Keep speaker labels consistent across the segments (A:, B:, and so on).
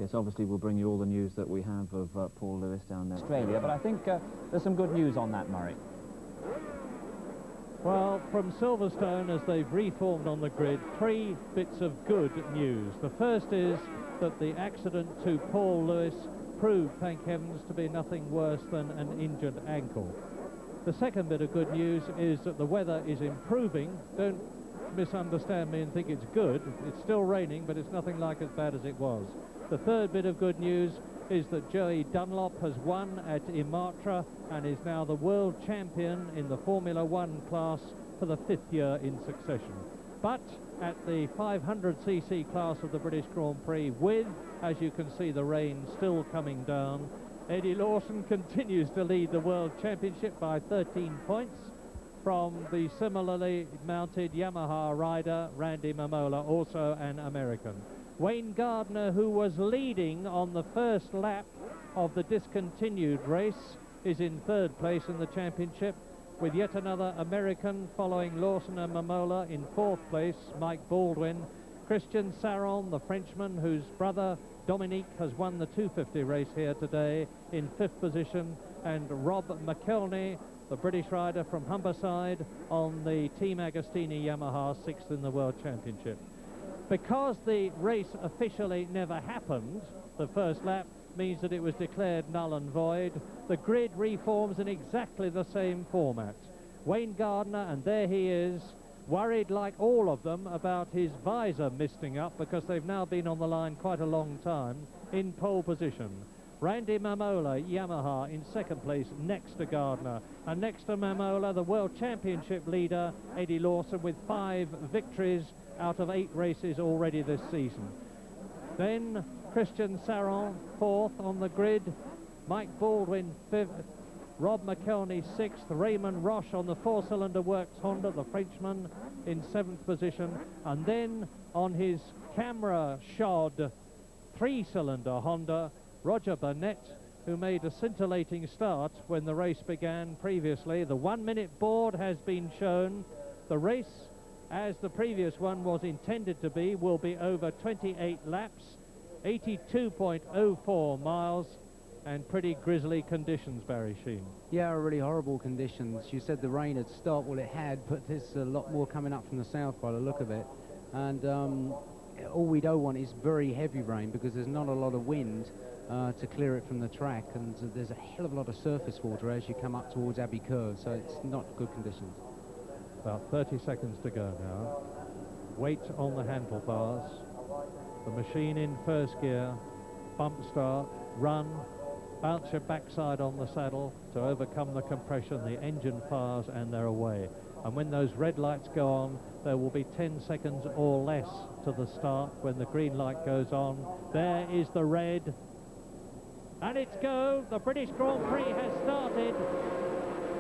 A: Yes, obviously we'll bring you all the news that we have of Paul Lewis down there in Australia, but I think there's some good news on that, Murray.
B: Well, from Silverstone, as they've reformed on the grid, 3 bits of good news. The first is that the accident to Paul Lewis proved, thank heavens, to be nothing worse than an injured ankle. The second bit of good news is that the weather is improving. Don't misunderstand me and think it's good. It's still raining, but it's nothing like as bad as it was. The third bit of good news is that Joey Dunlop has won at Imatra and is now the world champion in the Formula 1 class for the 5th year in succession. But at the 500cc class of the British Grand Prix, with, as you can see, the rain still coming down, Eddie Lawson continues to lead the World Championship by 13 points from the similarly mounted Yamaha rider Randy Mamola, also an American. Wayne Gardner, who was leading on the first lap of the discontinued race, is in 3rd place in the championship, with yet another American following Lawson and Mamola. In 4th place, Mike Baldwin. Christian Saron, the Frenchman, whose brother Dominique has won the 250 race here today, in 5th position, and Rob McElhenney, the British rider from Humberside, on the Team Agostini Yamaha, 6th in the World Championship. Because the race officially never happened, the first lap means that it was declared null and void. The grid reforms in exactly the same format. Wayne Gardner, and there he is, worried like all of them about his visor misting up, because they've now been on the line quite a long time, in pole position. Randy Mamola, Yamaha, in 2nd place, next to Gardner. And next to Mamola, the World Championship leader, Eddie Lawson, with 5 victories out of 8 races already this season. Then Christian Saron, 4th on the grid. Mike Baldwin, 5th. Rob McElhenney, 6th. Raymond Roche on the 4-cylinder works Honda, the Frenchman, in 7th position. And then on his camera-shod 3-cylinder Honda, Roger Burnett, who made a scintillating start when the race began previously. The 1-minute board has been shown. The race, as the previous one was intended to be, will be over 28 laps, 82.04 miles, and pretty grisly conditions, Barry Sheen.
C: Yeah, really horrible conditions. You said the rain had stopped. Well, it had, but there's a lot more coming up from the south by the look of it. And all we don't want is very heavy rain, because there's not a lot of wind to clear it from the track, and there's a hell of a lot of surface water as you come up towards Abbey Curve, so it's not good conditions.
B: About 30 seconds to go now. Weight on the handlebars. The machine in 1st gear. Bump start. Run. Bounce your backside on the saddle to overcome the compression. The engine fires and they're away. And when those red lights go on, there will be 10 seconds or less to the start when the green light goes on. There is the red. And it's go. The British Grand Prix has started.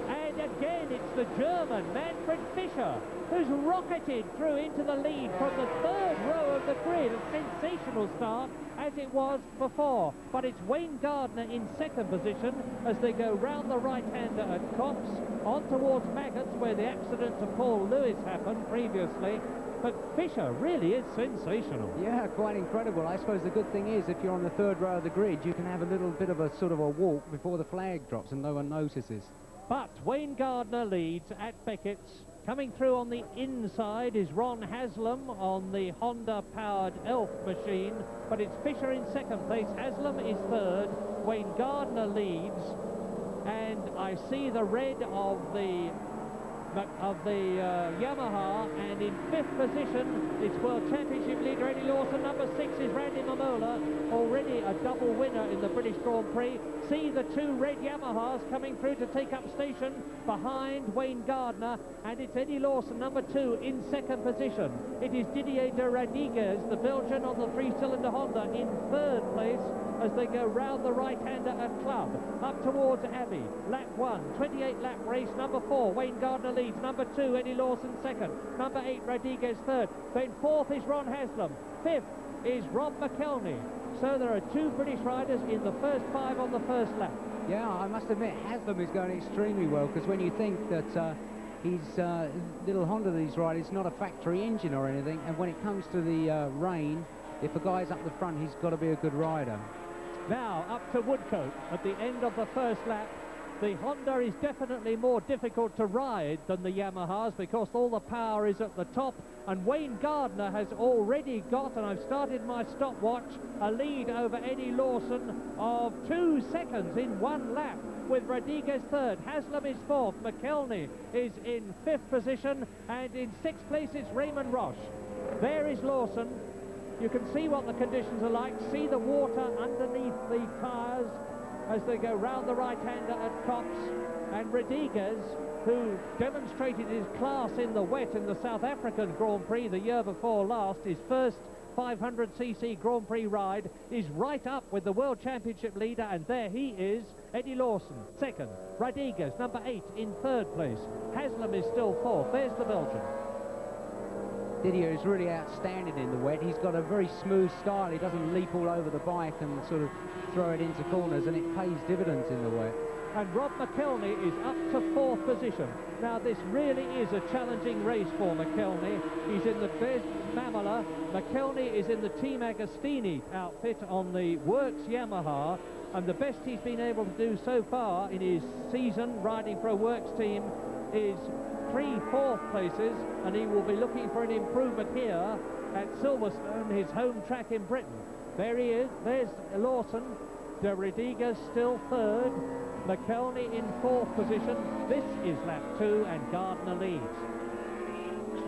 B: And again, it's the German, Manfred Fischer, who's rocketed through into the lead from the 3rd row of the grid. A sensational start, as it was before. But it's Wayne Gardner in 2nd position as they go round the right-hander at Cox, on towards Maggots, where the accident to Paul Lewis happened previously. But Fischer really is sensational.
C: Yeah, quite incredible. I suppose the good thing is, if you're on the 3rd row of the grid, you can have a little bit of a sort of a walk before the flag drops and no one notices.
B: But Wayne Gardner leads at Beckett's. Coming through on the inside is Ron Haslam on the Honda-powered Elf machine, but it's Fischer in 2nd place. Haslam is 3rd. Wayne Gardner leads, and I see the red of the Yamaha, and in 5th position it's World Championship leader Eddie Lawson. Number 6 is Randy Mamola, already a double winner in the British Grand Prix. See the 2 red Yamahas coming through to take up station behind Wayne Gardner, and it's Eddie Lawson, number 2, in 2nd position. It is Didier de Radiguez, the Belgian, on the 3-cylinder Honda, in 3rd place as they go round the right-hander at Club, up towards Abbey. Lap 1, 28-lap race. Number 4, Wayne Gardner leads. Number 2, Eddie Lawson 2nd. Number 8, Rodriguez 3rd. Then 4th is Ron Haslam. 5th is Rob McElhenney. So there are 2 British riders in the first 5 on the first lap.
C: Yeah, I must admit, Haslam is going extremely well, because when you think that his little Honda that he's riding is not a factory engine or anything, and when it comes to the rain, if a guy's up the front, he's got to be a good rider.
B: Now up to Woodcote at the end of the first lap. The Honda is definitely more difficult to ride than the Yamahas because all the power is at the top, and Wayne Gardner has already got, and I've started my stopwatch, a lead over Eddie Lawson of 2 seconds in 1 lap, with Rodriguez third, Haslam is fourth, McKelney is in 5th position, and in 6th place it's Raymond Roche. There is Lawson. You can see what the conditions are like, see the water underneath the tyres as they go round the right-hander at Copse, and Rodriguez, who demonstrated his class in the wet in the South African Grand Prix the year before last, his first 500cc Grand Prix ride, is right up with the World Championship leader, and there he is, Eddie Lawson, second, Rodriguez, number 8, in 3rd place, Haslam is still 4th, there's the Belgian.
C: Didier is really outstanding in the wet. He's got a very smooth style. He doesn't leap all over the bike and sort of throw it into corners, and it pays dividends in the wet.
B: And Rob McElhenney is up to 4th position. Now this really is a challenging race for McElhenney. He's in the best Mamola. McElhenney is in the Team Agostini outfit on the Works Yamaha, and the best he's been able to do so far in his season riding for a Works team is 3 4th places, and he will be looking for an improvement here at Silverstone, his home track in Britain. There he is, there's Lawson, De Rodriguez still 3rd, McElhenney in 4th position. This is lap 2 and Gardner leads.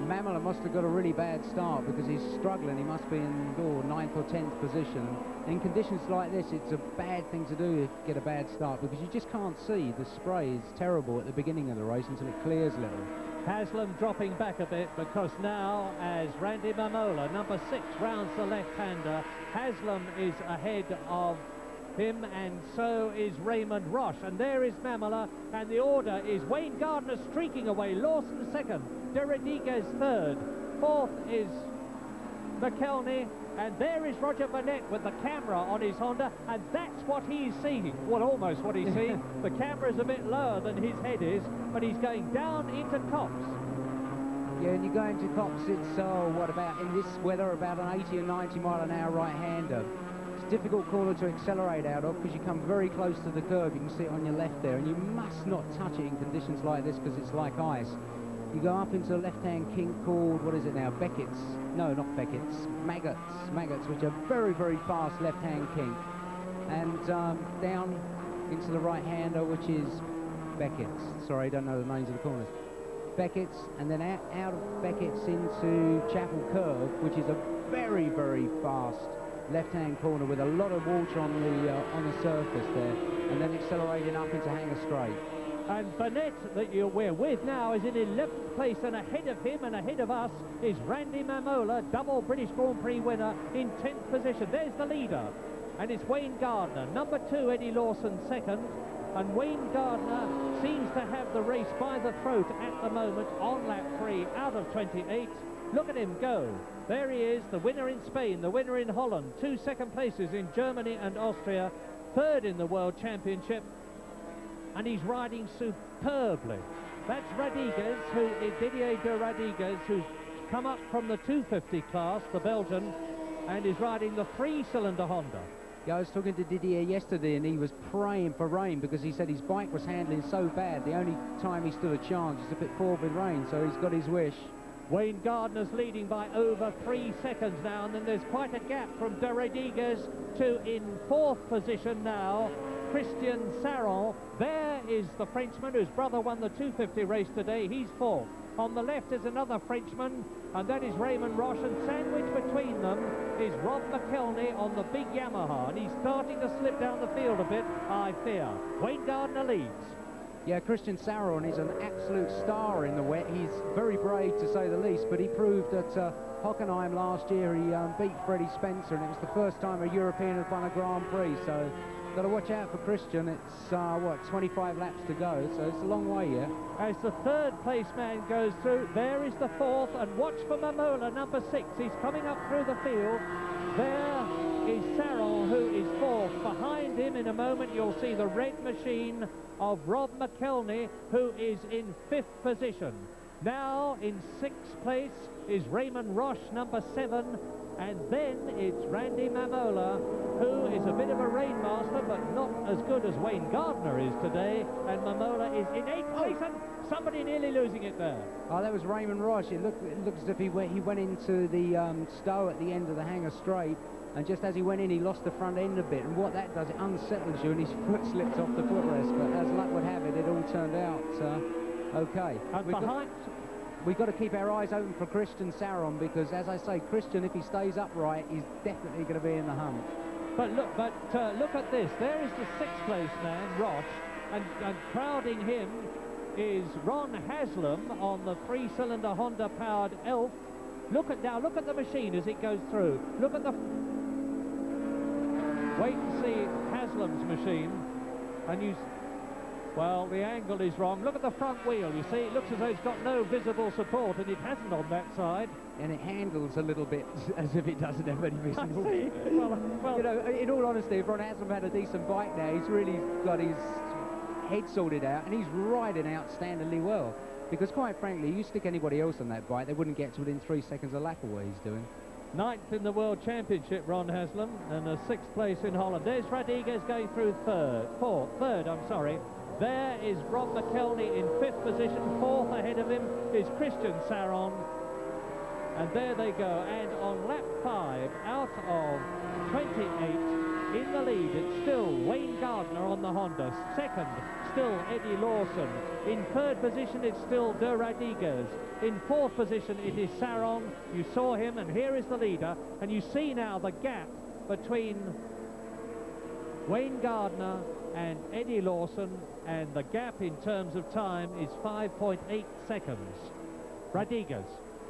C: Mamola must have got a really bad start because he's struggling. He must be in 9th or 10th position. In conditions like this, it's a bad thing to do to get a bad start because you just can't see. The spray is terrible at the beginning of the race until it clears a little.
B: Haslam dropping back a bit because now, as Randy Mamola, number 6, rounds the left-hander, Haslam is ahead of him, and so is Raymond Roche, and there is Mamola, and the order is Wayne Gardner streaking away, Lawson 2nd, De Rodriguez 3rd, 4th is McElhenney, and there is Roger Burnett with the camera on his Honda, and that's what he's seeing, well, almost what he's seeing. The camera is a bit lower than his head is, but he's going down into Copse.
C: Yeah, and you go into Copse, it's, what about, in this weather, about an 80 or 90 mile an hour right-hander. It's a difficult corner to accelerate out of because you come very close to the curve. You can see it on your left there, and you must not touch it in conditions like this because it's like ice. You go up into a left-hand kink called, what is it now, Beckett's? No, not Beckett's, Maggots, which are very, very fast left-hand kink. And down into the right-hander, which is Beckett's. Sorry, I don't know the names of the corners. Beckett's, and then out of Beckett's into Chapel Curve, which is a very, very fast left-hand corner with a lot of water on the surface there, and then accelerating up into Hanger Straight.
B: And Burnett, that we're with now, is in 11th place, and ahead of him and ahead of us is Randy Mamola, double British Grand Prix winner, in 10th position. There's the leader, and it's Wayne Gardner. Number 2, Eddie Lawson 2nd, and Wayne Gardner seems to have the race by the throat at the moment on lap 3 out of 28. Look at him go. There he is, the winner in Spain, the winner in Holland, 2 second places in Germany and Austria, 3rd in the World Championship, and he's riding superbly. That's Rodriguez, Didier de Rodriguez, who's come up from the 250 class, the Belgian, and is riding the 3-cylinder Honda.
C: Yeah, I was talking to Didier yesterday, and he was praying for rain because he said his bike was handling so bad. The only time he stood a chance is if it poured with rain, so he's got his wish.
B: Wayne Gardner's leading by over 3 seconds now, and then there's quite a gap from De Rodriguez to in 4th position now, Christian Saron. There is the Frenchman whose brother won the 250 race today. He's 4th. On the left is another Frenchman, and that is Raymond Roche, and sandwiched between them is Rob McElhenney on the big Yamaha, and he's starting to slip down the field a bit, I fear. Wayne Gardner leads.
C: Yeah, Christian Saron is an absolute star in the wet. He's very brave, to say the least, but he proved at Hockenheim last year. He beat Freddie Spencer, and it was the first time a European had won a Grand Prix, so got to watch out for Christian. It's, 25 laps to go, so it's a long way yet.
B: As the 3rd place man goes through, there is the 4th, and watch for Mamola, number 6. He's coming up through the field. There is Saron, who is 4th. Behind him in a moment you'll see the red machine of Rob McElhenney, who is in 5th position. Now in 6th place is Raymond Roche, number 7. And then it's Randy Mamola, who is a bit of a rainmaster, but not as good as Wayne Gardner is today. And Mamola is in 8th place, and somebody nearly losing it there.
C: Oh, that was Raymond Roche. It looked as if he went into the stow at the end of the hanger straight, and just as he went in, he lost the front end a bit. And what that does, it unsettles you, and his foot slipped off the footrest. But as luck would have it, it all turned out okay.
B: And
C: We've got to keep our eyes open for Christian Saron, because, as I say, Christian, if he stays upright, he's definitely going to be in the hunt.
B: But look at this. There is the 6th place man, Roche, and crowding him is Ron Haslam on the 3-cylinder Honda-powered Elf. Look at the machine as it goes through. Look at the... Wait and see Haslam's machine, and well, the angle is wrong. Look at the front wheel, you see, it looks as though it's got no visible support, and it hasn't on that side.
C: And it handles a little bit as if it doesn't have any visible...
B: See? Well,
C: you know, in all honesty, if Ron Haslam had a decent bike now, he's really got his head sorted out, and he's riding outstandingly well. Because, quite frankly, you stick anybody else on that bike, they wouldn't get to within 3 seconds of lap of what he's doing.
B: 9th in the World Championship, Ron Haslam, and a 6th place in Holland. There's Rodriguez going through third, I'm sorry. There is Rob McElney in 5th position. 4th ahead of him is Christian Saron. And there they go. And on lap 5, out of 28, in the lead, it's still Wayne Gardner on the Honda. 2nd, still Eddie Lawson. In 3rd position, it's still De Rodriguez. In 4th position, it is Saron. You saw him, and here is the leader. And you see now the gap between Wayne Gardner and Eddie Lawson, and the gap in terms of time is 5.8 seconds. Rodriguez.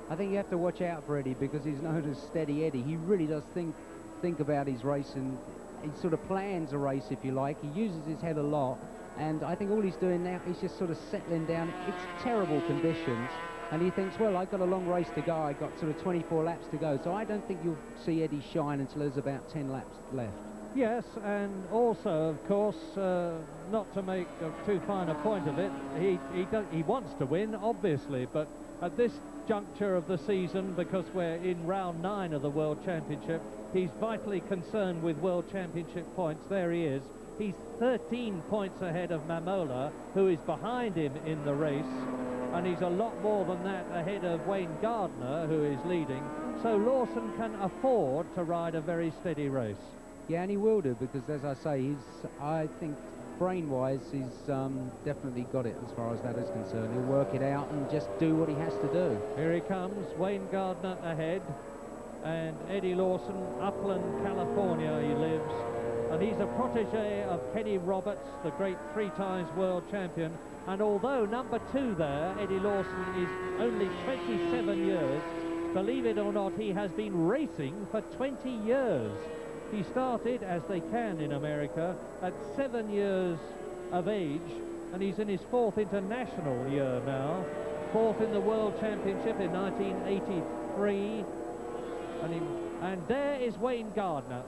C: I think you have to watch out for Eddie, because he's known as Steady Eddie. He really does think about his race, and he sort of plans a race, if you like. He uses his head a lot, and I think all he's doing now is just sort of settling down. It's terrible conditions, and he thinks, well, I've got a long race to go. I've got sort of 24 laps to go, so I don't think you'll see Eddie shine until there's about 10 laps left.
B: Yes, and also, of course, not to make too fine a point of it, he wants to win, obviously, but at this juncture of the season, because we're in round 9 of the World Championship, he's vitally concerned with World Championship points. There he is. He's 13 points ahead of Mamola, who is behind him in the race, and he's a lot more than that ahead of Wayne Gardner, who is leading. So Lawson can afford to ride a very steady race.
C: Yeah, and he will do, because, as I say, I think, brain-wise, he's definitely got it as far as that is concerned. He'll work it out and just do what he has to do.
B: Here he comes, Wayne Gardner ahead, and Eddie Lawson, Upland, California he lives, and he's a protege of Kenny Roberts, the great 3-times world champion. And although number 2 there, Eddie Lawson, is only 27 years, believe it or not, he has been racing for 20 years. He started, as they can in America, at 7 years of age, and he's in his 4th international year now. 4th in the World Championship in 1983. And there is Wayne Gardner.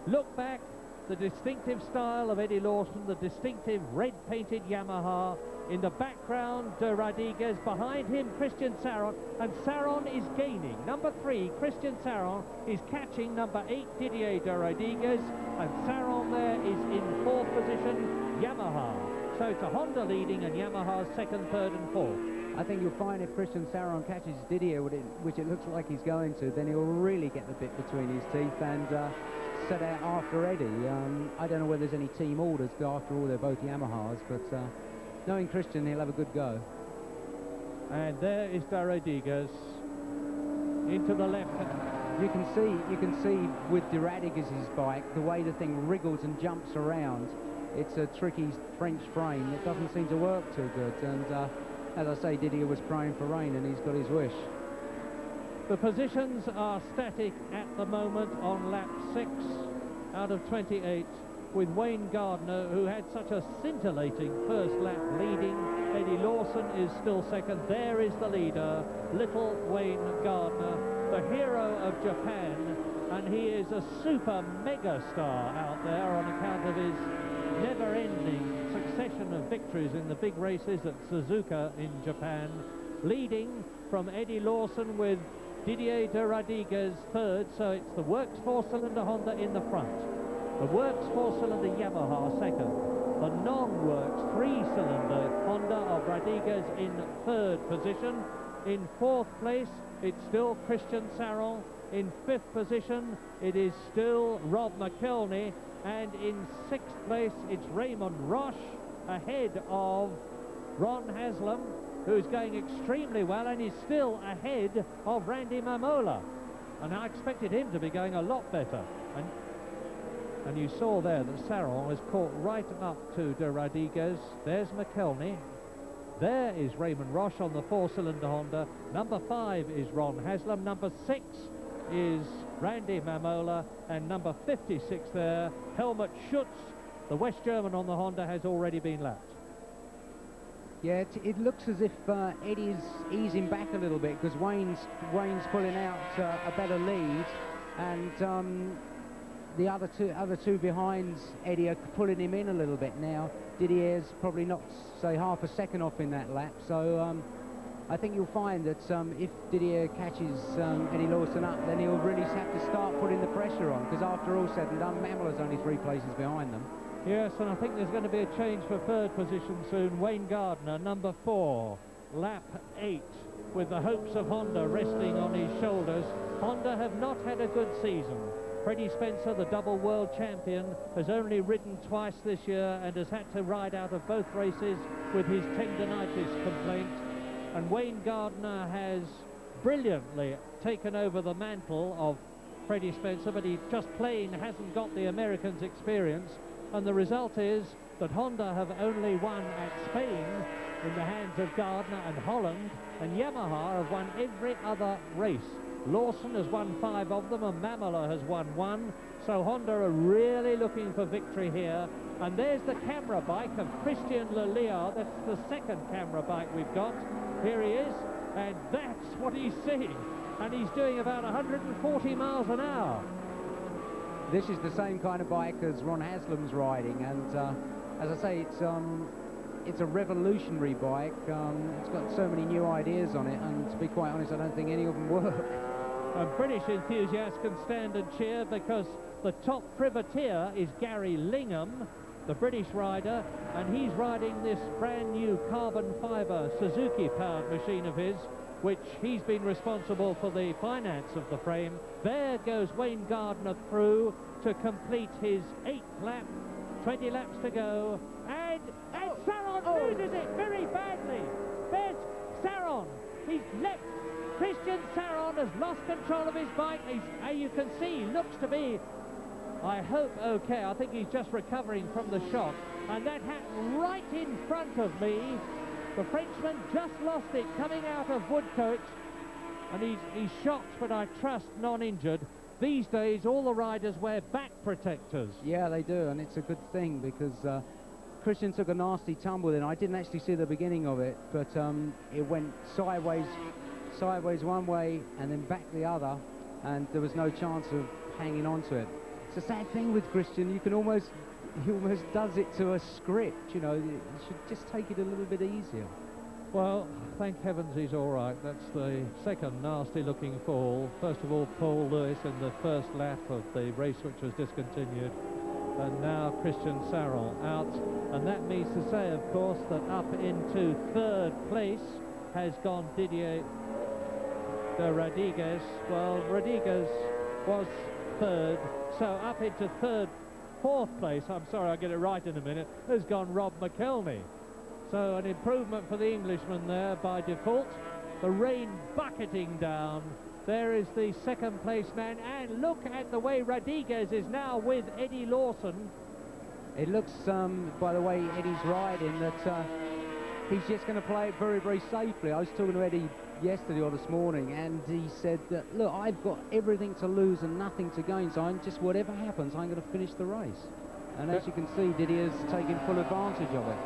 B: Look back, the distinctive style of Eddie Lawson, the distinctive red-painted Yamaha. In the background, De Rodriguez. Behind him, Christian Saron. And Saron is gaining. Number 3, Christian Saron, is catching number 8, Didier De Rodriguez. And Saron there is in 4th position, Yamaha. So it's a Honda leading and Yamaha's 2nd, 3rd and 4th.
C: I think you'll find if Christian Saron catches Didier, which it looks like he's going to, then he'll really get the bit between his teeth and set out after Eddie. I don't know whether there's any team orders, after all they're both Yamahas, but knowing Christian, he'll have a good go.
B: And there is De Rodriguez into the left.
C: You can see with De Rodriguez's bike, the way the thing wriggles and jumps around. It's a tricky French frame. It doesn't seem to work too good. And as I say, Didier was praying for rain, and he's got his wish.
B: The positions are static at the moment on lap 6 out of 28, with Wayne Gardner, who had such a scintillating first lap, leading. Eddie Lawson is still 2nd. There is the leader, little Wayne Gardner, the hero of Japan, and he is a super mega star out there on account of his never-ending succession of victories in the big races at Suzuka in Japan, leading from Eddie Lawson with Didier de Rodriguez third, so it's the Works 4-cylinder Honda in the front, the Works 4-cylinder Yamaha second, the non-Works 3-cylinder Honda of Rodriguez in third position. In fourth place, it's still Christian Saron. In fifth position, it is still Rob McElhenney. And in sixth place, it's Raymond Roche, ahead of Ron Haslam, who's going extremely well and is still ahead of Randy Mamola. And I expected him to be going a lot better. And you saw there that Saron has caught right up to de Rodriguez. There's McElhenney. There is Raymond Roche on the 4-cylinder Honda. Number 5 is Ron Haslam. Number 6 is Randy Mamola. And number 56 there, Helmut Schutz. The West German on the Honda has already been lapped.
C: Yeah, it looks as if Eddie's easing back a little bit, because Wayne's pulling out a better lead, and the other two behind Eddie are pulling him in a little bit now. Didier's probably not, say, half a second off in that lap, so I think you'll find that if Didier catches Eddie Lawson up, then he'll really have to start putting the pressure on, because after all said and done, Mamela's only 3 places behind them.
B: Yes, and I think there's going to be a change for third position soon. Wayne Gardner, number 4, lap 8, with the hopes of Honda resting on his shoulders. Honda have not had a good season. Freddie Spencer, the double world champion, has only ridden twice this year and has had to ride out of both races with his tendinitis complaint. And Wayne Gardner has brilliantly taken over the mantle of Freddie Spencer, but he just plain hasn't got the Americans' experience. And the result is that Honda have only won at Spain in the hands of Gardner and Holland, and Yamaha have won every other race. Lawson has won 5 of them, and Mamola has won 1. So Honda are really looking for victory here. And there's the camera bike of Christian Leliard. That's the second camera bike we've got. Here he is, and that's what he's seeing. And he's doing about 140 miles an hour.
C: This is the same kind of bike as Ron Haslam's riding, and as I say, it's a revolutionary bike. It's got so many new ideas on it, and to be quite honest, I don't think any of them work.
B: British enthusiasts can stand and cheer, because the top privateer is Gary Lingham, the British rider, and he's riding this brand new carbon fibre Suzuki powered machine of his, which he's been responsible for the finance of the frame. There goes Wayne Gardner through to complete his 8th lap, 20 laps to go, and Saron loses it very badly. There's Saron. He's left. Christian Saron has lost control of his bike. You can see, looks to be, I hope, okay. I think he's just recovering from the shock. And that happened right in front of me. The Frenchman just lost it coming out of Woodcote, and he's shocked, but I trust non-injured. These days, all the riders wear back protectors.
C: Yeah, they do, and it's a good thing, because Christian took a nasty tumble in. I didn't actually see the beginning of it, but it went sideways one way and then back the other, and there was no chance of hanging on to it. It's a sad thing with Christian. He almost does it to a script, you know. You should just take it a little bit easier.
B: Well, thank heavens he's all right. That's the second nasty-looking fall. First of all, Paul Lewis in the first lap of the race, which was discontinued. And now Christian Saron out. And that means to say, of course, that up into third place has gone Didier de Rodriguez. Well, Rodriguez was third, so up into fourth place, I'm sorry, I'll get it right in a minute, has gone Rob McElhenney. So an improvement for the Englishman there by default. The rain bucketing down. There is the second place man, and look at the way Rodriguez is now with Eddie Lawson.
C: It looks, by the way Eddie's riding, that he's just going to play it very, very safely. I was talking to Eddie yesterday or this morning, and he said that, look, I've got everything to lose and nothing to gain, so I'm just, whatever happens, I'm going to finish the race. And as you can see, Didier's taking full advantage of it.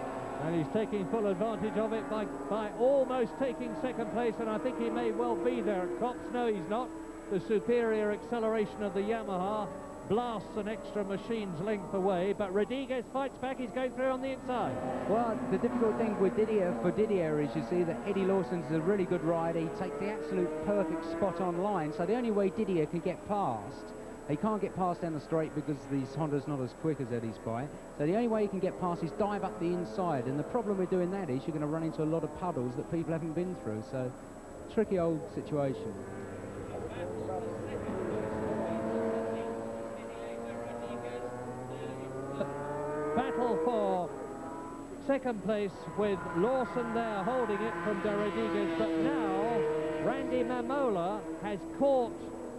B: And he's taking full advantage of it by almost taking second place, and I think he may well be there at Copse. No, he's not. The superior acceleration of the Yamaha blasts an extra machine's length away, but Rodriguez fights back. He's going through on the inside.
C: Well, the difficult thing with Didier is you see that Eddie Lawson's a really good rider. He takes the absolute perfect spot on line, so the only way Didier can get past, he can't get past down the straight because the Honda's not as quick as Eddie's bike, so the only way he can get past is dive up the inside, and the problem with doing that is you're going to run into a lot of puddles that people haven't been through, so tricky old situation.
B: Battle for second place with Lawson there holding it from De Rodriguez, but now Randy Mamola has caught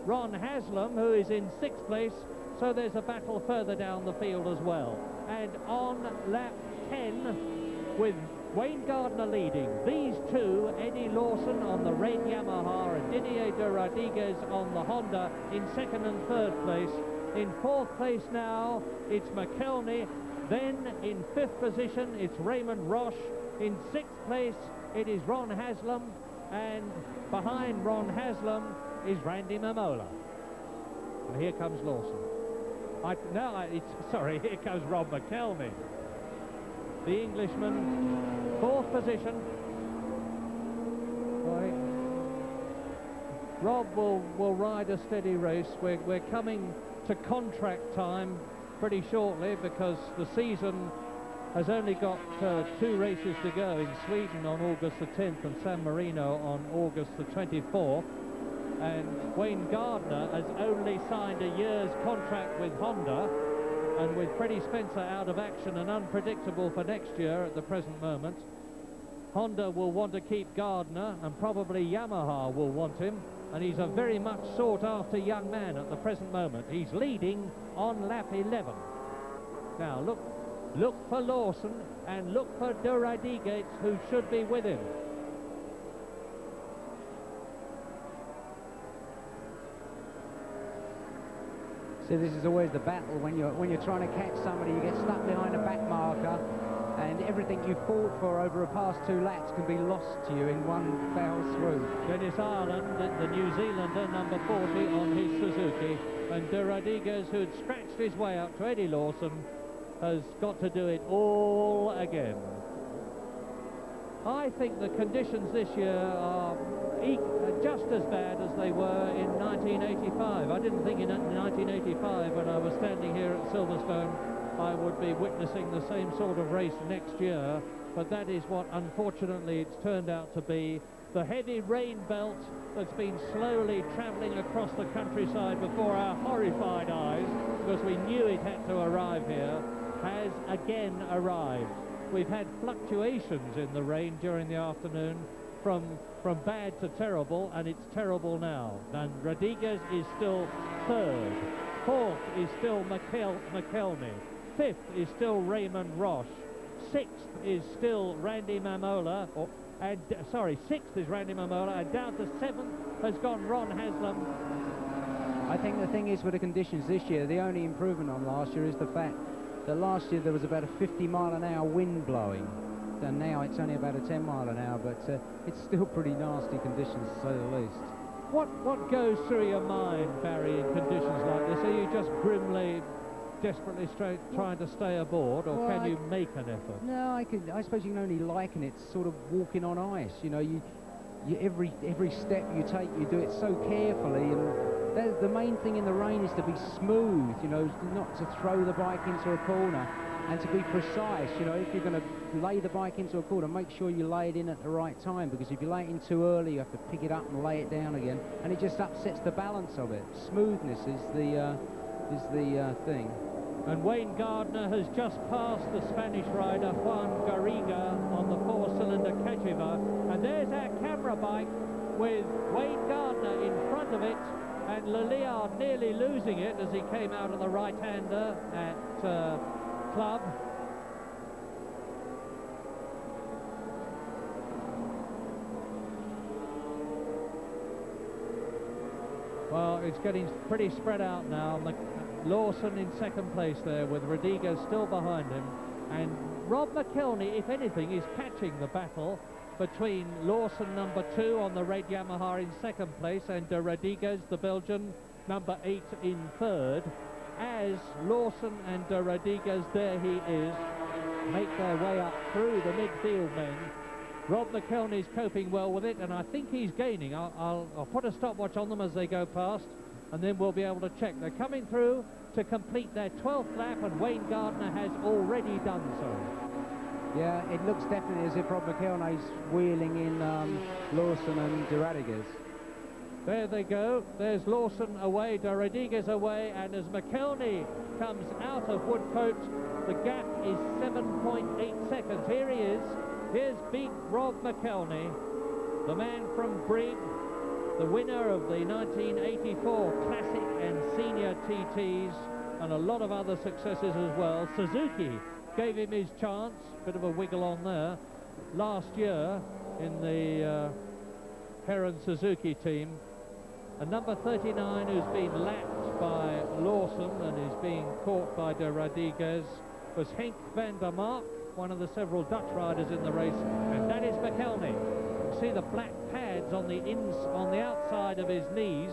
B: Ron Haslam, who is in 6th place, so there's a battle further down the field as well. And on lap 10, with Wayne Gardner leading, these two, Eddie Lawson on the red Yamaha and Didier De Rodriguez on the Honda, in 2nd and 3rd place. In 4th place now, it's McKelney. Then in 5th position, it's Raymond Roche. In 6th place, it is Ron Haslam. And behind Ron Haslam is Randy Mamola. And here comes Lawson. Here comes Rob McKelney. The Englishman, 4th position. Right. Rob will ride a steady race. We're coming to contract time pretty shortly because the season has only got 2 races to go, in Sweden on August the 10th and San Marino on August the 24th. And Wayne Gardner has only signed a year's contract with Honda, and with Freddie Spencer out of action and unpredictable for next year at the present moment, Honda will want to keep Gardner, and probably Yamaha will want him, and he's a very much sought after young man at the present moment. He's leading on lap 11. Now look for Lawson and look for De Rodriguez, who should be with him.
C: So this is always the battle when you're trying to catch somebody. You get stuck behind a back marker, and everything you fought for over the past 2 laps can be lost to you in one foul swoop.
B: Dennis Ireland, the New Zealander, number 40 on his Suzuki, and De Rodriguez, who had scratched his way up to Eddie Lawson, has got to do it all again. I think the conditions this year are just as bad as they were in 1985. I didn't think in 1985, when I was standing here at Silverstone, I would be witnessing the same sort of race next year, but that is what unfortunately it's turned out to be. The heavy rain belt that's been slowly travelling across the countryside before our horrified eyes, because we knew it had to arrive here, has again arrived. We've had fluctuations in the rain during the afternoon from bad to terrible, and it's terrible now. And Rodriguez is still 3rd. 4th is still McKelney. 5th is still Raymond Roche. 6th is still Randy Mamola. 6th is Randy Mamola, and down to 7th has gone Ron Haslam.
C: I think the thing is with the conditions this year, the only improvement on last year is the fact that last year there was about a 50-mile-an-hour wind blowing, and now it's only about a 10-mile-an-hour, but it's still pretty nasty conditions, to say the least.
B: What goes through your mind, Barry, in conditions like this? Are you just grimly, desperately trying to stay aboard, or can you make an effort?
C: No, I suppose you can only liken it sort of walking on ice. You know, you every step you take, you do it so carefully, and the main thing in the rain is to be smooth, you know, not to throw the bike into a corner, and to be precise. You know, if you're going to lay the bike into a corner, make sure you lay it in at the right time, because if you lay it in too early, you have to pick it up and lay it down again, and it just upsets the balance of it. Smoothness is the thing.
B: And Wayne Gardner has just passed the Spanish rider Juan Garriga on the 4-cylinder Cachiva, and there's our camera bike with Wayne Gardner in front of it, and Laliard nearly losing it as he came out of the right-hander at Club. Well, it's getting pretty spread out now. Lawson in 2nd place there, with Rodriguez still behind him, and Rob McKelney, if anything, is catching the battle between Lawson, number 2 on the red Yamaha, in 2nd place, and De Rodriguez, the Belgian, number 8, in 3rd. as Lawson and Rodriguez, there he is, make their way up through the midfield men. Rob McElhenney's coping well with it, and I think he's gaining. I'll put a stopwatch on them as they go past, and then we'll be able to check. They're coming through to complete their 12th lap, and Wayne Gardner has already done so.
C: Yeah, it looks definitely as if Rob McElhenney's wheeling in Lawson and De Rodriguez.
B: There they go. There's Lawson away, De Rodriguez away, and as McElhenney comes out of Woodcote, the gap is 7.8 seconds. Here he is. Here's Big Rob McElhenney, the man from Prix, the winner of the 1984 Classic and Senior TTs, and a lot of other successes as well. Suzuki gave him his chance, bit of a wiggle on there, last year in the Heron Suzuki team. And number 39, who's been lapped by Lawson and is being caught by De Rodriguez, was Henk van der Mark, one of the several Dutch riders in the race, and that is McElhenney. You can see the black pads on the outside of his knees.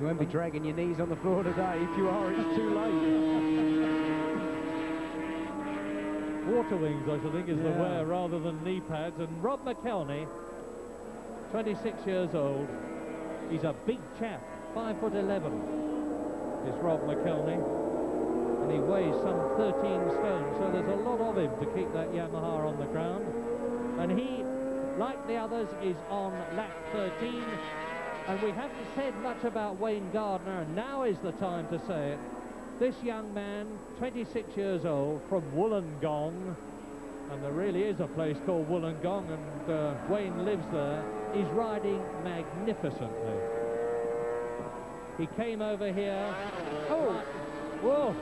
C: You won't be dragging your knees on the floor today. If you are, it's too late.
B: Water wings, I should think, is the wear rather than knee pads. And Rob McElhenney, 26 years old, he's a big chap, 5'11", is Rob McElhenney, and he weighs some 13 stone, so there's a lot of him to keep that Yamaha on the ground. And he, like the others, is on lap 13, and we haven't said much about Wayne Gardner, and now is the time to say it. This young man, 26 years old, from Wollongong, and there really is a place called Wollongong, and Wayne lives there, is riding magnificently. He came over here. Oh, whoa!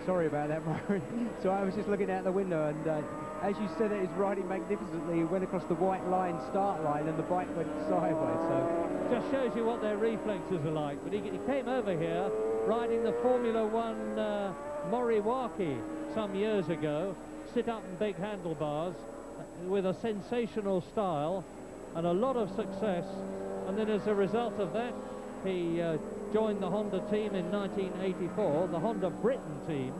C: Sorry about that, Myron. So I was just looking out the window, and as you said, it is riding magnificently. He went across the white line, start line, and the bike went sideways. So
B: just shows you what their reflexes are like. But he came over here riding the Formula One Moriwaki some years ago, sit up and big handlebars, with a sensational style and a lot of success. And then as a result of that, he joined the Honda team in 1984, the Honda Britain team,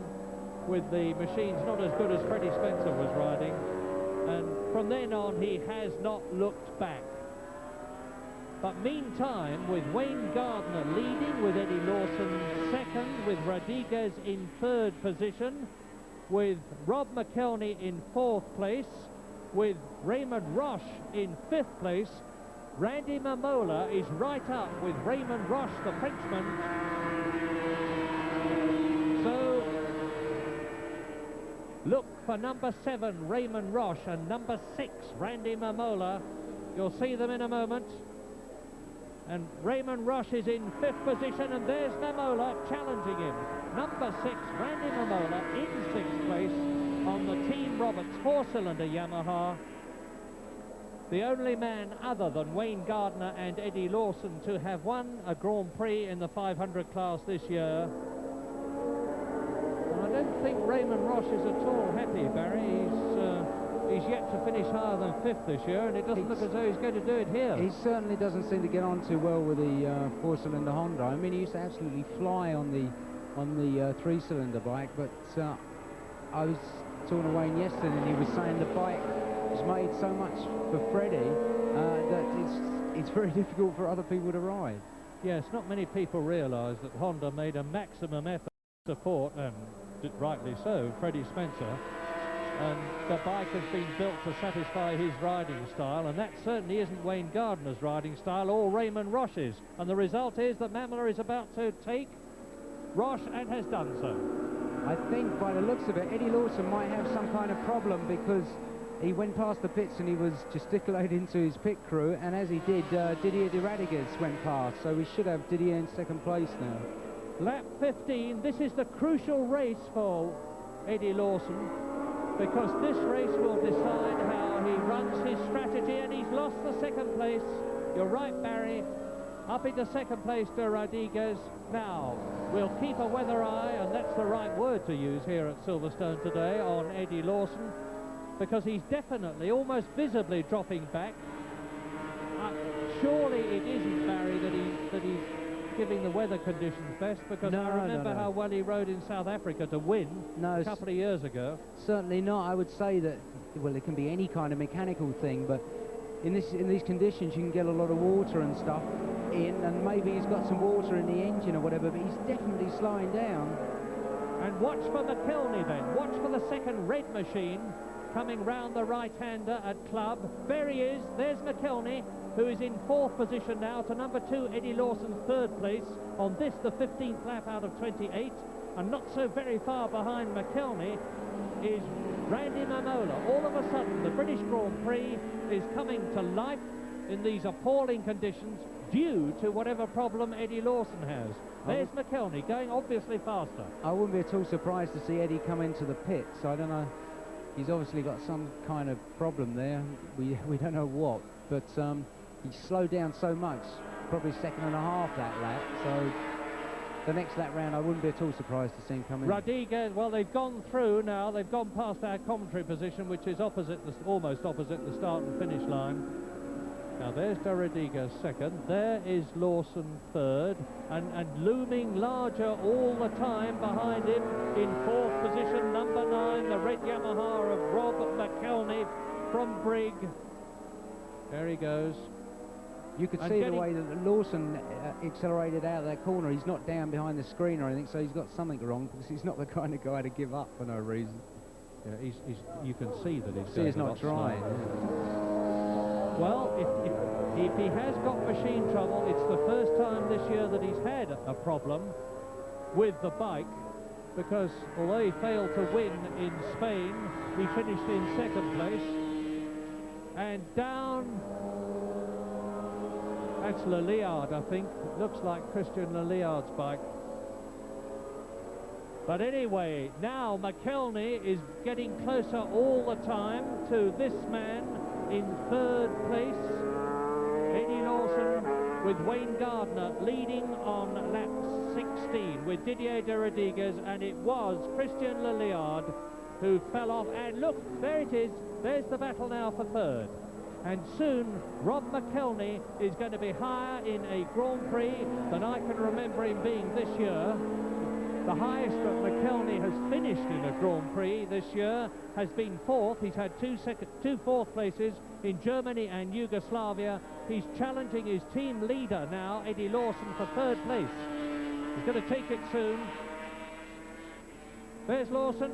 B: with the machines not as good as Freddie Spencer was riding. And from then on, he has not looked back. But meantime, with Wayne Gardner leading, with Eddie Lawson second, with Rodriguez in third position, with Rob McElhenney in fourth place, with Raymond Roche in fifth place, Randy Mamola is right up with Raymond Roche, the Frenchman. So, look for number 7, Raymond Roche, and number 6, Randy Mamola. You'll see them in a moment. And Raymond Roche is in 5th position, and there's Mamola challenging him. Number 6, Randy Mamola, in 6th place on the Team Roberts 4-cylinder Yamaha. The only man other than Wayne Gardner and Eddie Lawson to have won a Grand Prix in the 500 class this year. And I don't think Raymond Roche is at all happy, Barry. He's yet to finish higher than 5th this year, and it doesn't look as though he's going to do it here.
C: He certainly doesn't seem to get on too well with the 4-cylinder Honda. I mean, he used to absolutely fly on the 3-cylinder bike, but I was talking to Wayne yesterday, and he was saying the bike was made so much for Freddie that it's very difficult for other people to ride.
B: Yes, not many people realise that Honda made a maximum effort to support, and rightly so, Freddie Spencer. And the bike has been built to satisfy his riding style, and that certainly isn't Wayne Gardner's riding style or Raymond Roche's. And the result is that Mamola is about to take Roche, and has done so.
C: I think by the looks of it, Eddie Lawson might have some kind of problem, because he went past the pits and he was gesticulating to his pit crew, and as he did, Didier de Rodriguez went past, so we should have Didier in 2nd place now.
B: Lap 15, this is the crucial race for Eddie Lawson, because this race will decide how he runs his strategy, and he's lost the 2nd place. You're right, Barry. Up into 2nd place to Rodriguez. Now, we'll keep a weather eye, and that's the right word to use here at Silverstone today, on Eddie Lawson, because he's definitely, almost visibly dropping back. Surely it isn't, Barry, that he's giving the weather conditions best, because
C: No,
B: I remember
C: no, no.
B: how well he rode in South Africa to win
C: No,
B: a couple of years ago.
C: certainly not. I would say that, well, it can be any kind of mechanical thing, but in these conditions you can get a lot of water and stuff in, and maybe he's got some water in the engine or whatever, but he's definitely slowing down.
B: And watch for McKelney then. Watch for the second red machine coming round the right-hander at Club. There he is. There's McKelney, who is in 4th position now to number 2, Eddie Lawson's 3rd place. On this, the 15th lap out of 28. And not so very far behind McKelney is Randy Mamola. All of a sudden, the British Grand Prix is coming to life in these appalling conditions due to whatever problem Eddie Lawson has. There's McKelney going obviously faster.
C: I wouldn't be at all surprised to see Eddie come into the pits. I don't know. He's obviously got some kind of problem there. We don't know what, but he slowed down so much, probably 1.5 seconds that lap. So the next lap round, I wouldn't be at all surprised to see him come in.
B: Rodriguez, well, they've gone through now. They've gone past our commentary position, which is almost opposite the start and finish line. Now there's De Rodriguez 2nd, there is Lawson 3rd, and looming larger all the time behind him in 4th position, number 9, the red Yamaha of Rob McKelney from Brig. There he goes.
C: You could see the way that Lawson accelerated out of that corner. He's not down behind the screen or anything, so he's got something wrong, because he's not the kind of guy to give up for no reason.
B: Yeah, you can see that
C: He's not trying.
B: Well, if he has got machine trouble, it's the first time this year that he's had a problem with the bike, because although he failed to win in Spain, he finished in 2nd place. And down, that's Leliard, I think. It looks like Christian Leliard's bike. But anyway, now McKelney is getting closer all the time to this man in 3rd place. Eddie Lawson with Wayne Gardner leading on lap 16 with Didier De Rodriguez, and it was Christian Leliard who fell off. And look, there it is. There's the battle now for 3rd. And soon Rob McKelney is going to be higher in a Grand Prix than I can remember him being this year. The highest that McKelney has finished in a Grand Prix this year has been 4th. He's had two 4th places in Germany and Yugoslavia. He's challenging his team leader now, Eddie Lawson, for 3rd place. He's going to take it soon. There's Lawson.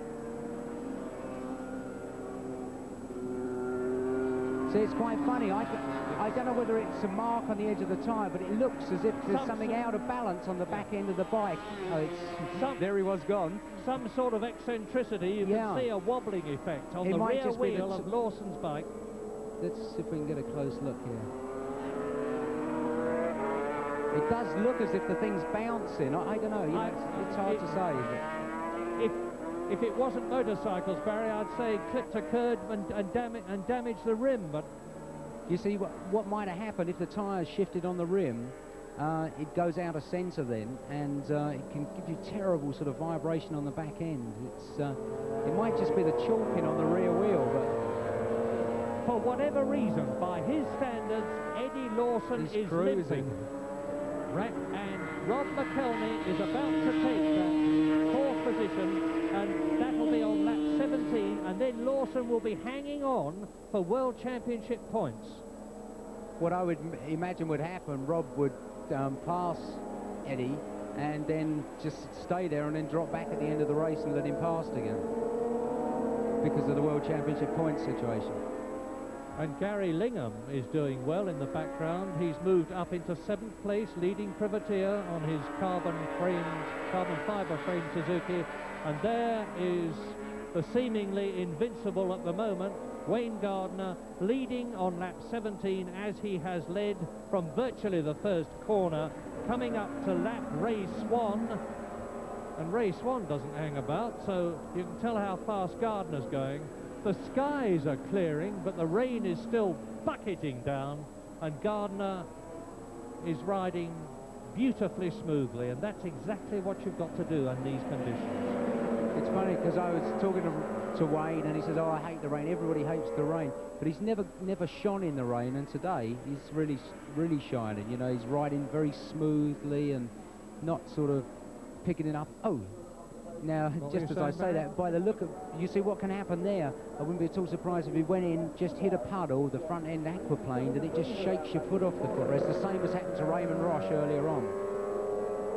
C: See, it's quite funny. I don't know whether it's a mark on the edge of the tyre, but it looks as if there's something out of balance on the back end of the bike. Oh, there he was gone.
B: Some sort of eccentricity. You can see a wobbling effect on the rear wheel of Lawson's bike.
C: Let's see if we can get a close look here. It does look as if the thing's bouncing. I don't know. It's hard to say.
B: If it wasn't motorcycles, Barry, I'd say clipped a curb and damaged the rim. But
C: you see, what might have happened if the tyres shifted on the rim, it goes out of centre then, and it can give you terrible sort of vibration on the back end. It might just be the chalking on the rear wheel, but
B: for whatever reason, by his standards, Eddie Lawson is
C: cruising.
B: limping. Right, and Rob McKelney is about to take that 4th position, and that'll be on lap 17, and then Lawson will be hanging on for World Championship points.
C: What I would imagine would happen, Rob would pass Eddie and then just stay there and then drop back at the end of the race and let him pass again because of the World Championship points situation.
B: And Gary Lingham is doing well in the background. He's moved up into 7th place, leading Privateer on his carbon fibre frame Suzuki. And there is the seemingly invincible at the moment, Wayne Gardner, leading on lap 17 as he has led from virtually the first corner, coming up to lap Ray Swan. And Ray Swan doesn't hang about, so you can tell how fast Gardner's going. The skies are clearing, but the rain is still bucketing down, and Gardner is riding beautifully smoothly, and that's exactly what you've got to do in these conditions.
C: It's funny because I was talking to to Wayne, and he says, "Oh, I hate the rain." Everybody hates the rain, but he's never shone in the rain, and today he's really shining. You know, he's riding very smoothly and not sort of picking it up. Oh, now just as I say that, by the look of, you see what can happen there. I wouldn't be at all surprised if he went in, just hit a puddle, the front end aquaplane, and it just shakes your foot off the footrest. The same as happened to Raymond Roche earlier on.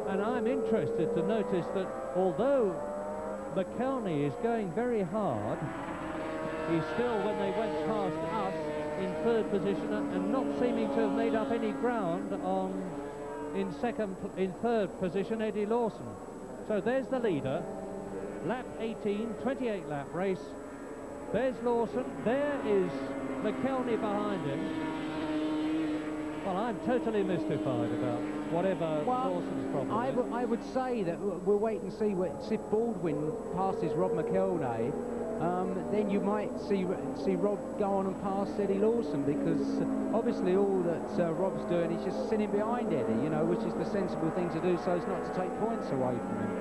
B: And I'm interested to notice that although McKelney is going very hard, he's still, when they went past us, in third position and not seeming to have made up any ground on in third position, Eddie Lawson. So there's the leader, lap 18, 28 lap race. There's Lawson, there is McKelney behind him. Well, I'm totally mystified about whatever Lawson's problem
C: I would say that we'll wait and see if Baldwin passes Rob McKelney, then you might see Rob go on and pass Eddie Lawson, because obviously all that Rob's doing is just sitting behind Eddie, you know, which is the sensible thing to do so as not to take points away from him.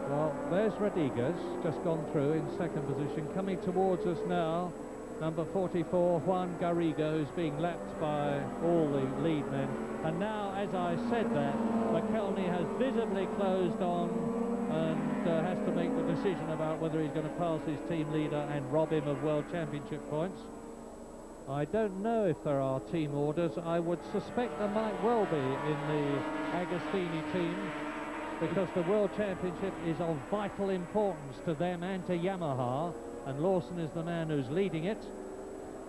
B: Well, there's Rodriguez, just gone through in second position. Coming towards us now, number 44, Juan Garriga, who's being lapped by all the lead men. And now, as I said that, McKelney has visibly closed on and has to make the decision about whether he's going to pass his team leader and rob him of World Championship points. I don't know if there are team orders. I would suspect there might well be in the Agostini team, because the World Championship is of vital importance to them and to Yamaha, and Lawson is the man who's leading it.